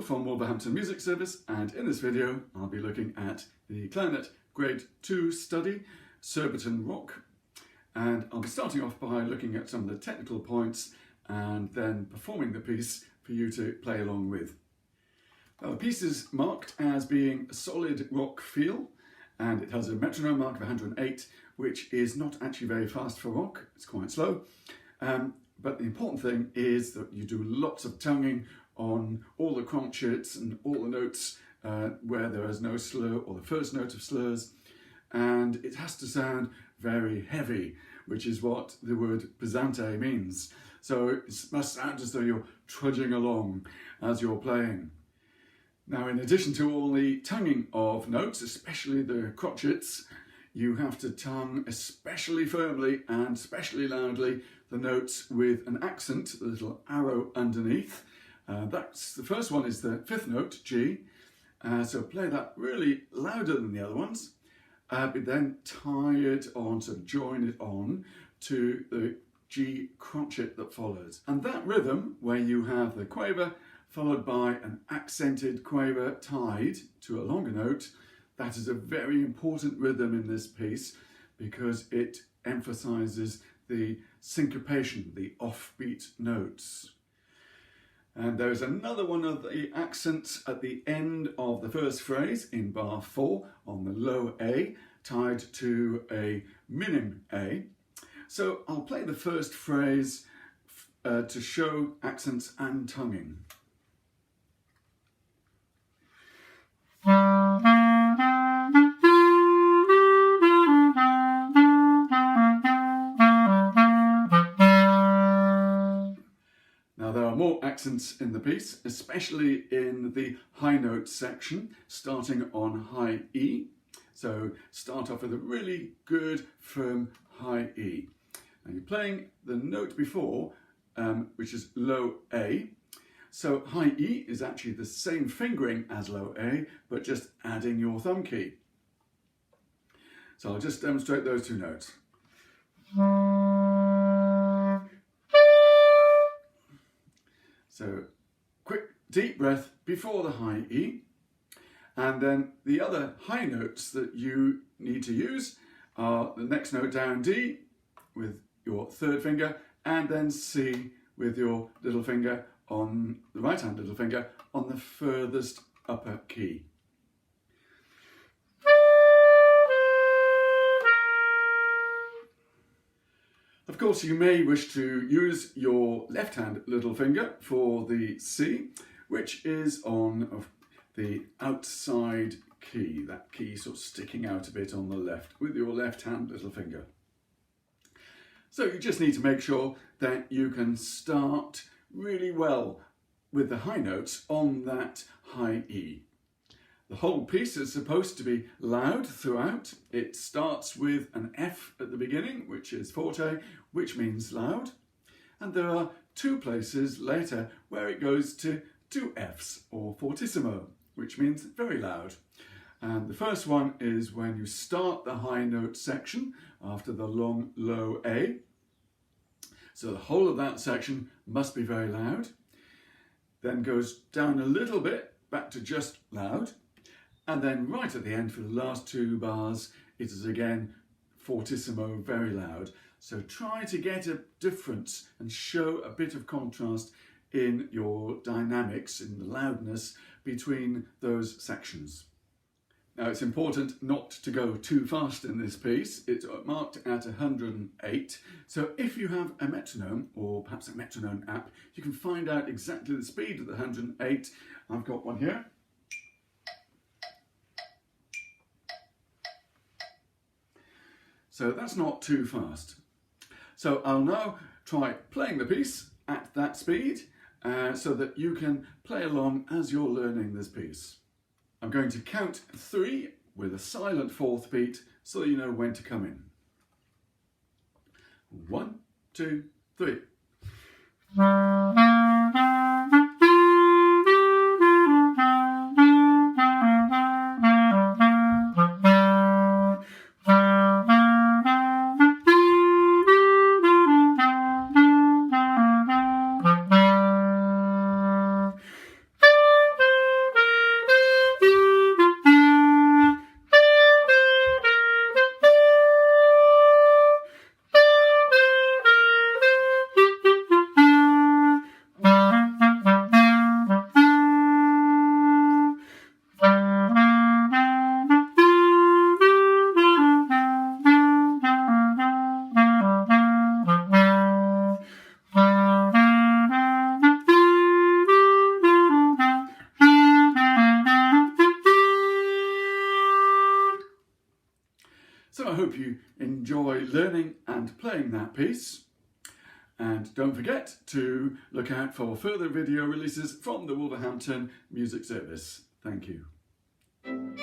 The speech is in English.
from Wolverhampton Music Service, and in this video I'll be looking at the Clarinet Grade 2 study, Surbiton Rock, and I'll be starting off by looking at some of the technical points and then performing the piece for you to play along with. Now, the piece is marked as being a solid rock feel, and it has a metronome mark of 108, which is not actually very fast for rock, it's quite slow. But the important thing is that you do lots of tonguing on all the crotchets and all the notes where there is no slur or the first note of slurs, and it has to sound very heavy, which is what the word pesante means. So it must sound as though you're trudging along as you're playing. Now, in addition to all the tonguing of notes, especially the crotchets, you have to tongue especially firmly and especially loudly the notes with an accent, the little arrow underneath. That's the first one is the fifth note, G. So play that really louder than the other ones, but then tie it on, so join it on to the G crotchet that follows. And that rhythm, where you have the quaver followed by an accented quaver tied to a longer note, that is a very important rhythm in this piece because it emphasises the syncopation, the offbeat notes. And there's another one of the accents at the end of the first phrase in bar 4 on the low A, tied to a minim A. So I'll play the first phrase to show accents and tonguing. Accents in the piece, especially in the high note section, starting on high E. So start off with a really good firm high E. Now you're playing the note before, which is low A. So high E is actually the same fingering as low A, but just adding your thumb key. So I'll just demonstrate those two notes. So quick deep breath before the high E, and then the other high notes that you need to use are the next note down, D with your third finger, and then C with your little finger on the right hand little finger on the furthest upper key. Of course, you may wish to use your left hand little finger for the C, which is on the outside key, that key sort of sticking out a bit on the left with your left hand little finger. So you just need to make sure that you can start really well with the high notes on that high E. The whole piece is supposed to be loud throughout. It starts with an F at the beginning, which is forte, which means loud. And there are two places later where it goes to two Fs, or fortissimo, which means very loud. And the first one is when you start the high note section after the long low A. So the whole of that section must be very loud. Then goes down a little bit, back to just loud. And then right at the end for the last two bars, it is again fortissimo, very loud. So try to get a difference and show a bit of contrast in your dynamics, in the loudness between those sections. Now, it's important not to go too fast in this piece. It's marked at 108. So if you have a metronome, or perhaps a metronome app, you can find out exactly the speed of the 108. I've got one here. So that's not too fast. So I'll now try playing the piece at that speed so that you can play along as you're learning this piece. I'm going to count 3 with a silent fourth beat so that you know when to come in. 1, 2, 3. learning and playing that piece. And don't forget to look out for further video releases from the Wolverhampton Music Service. Thank you.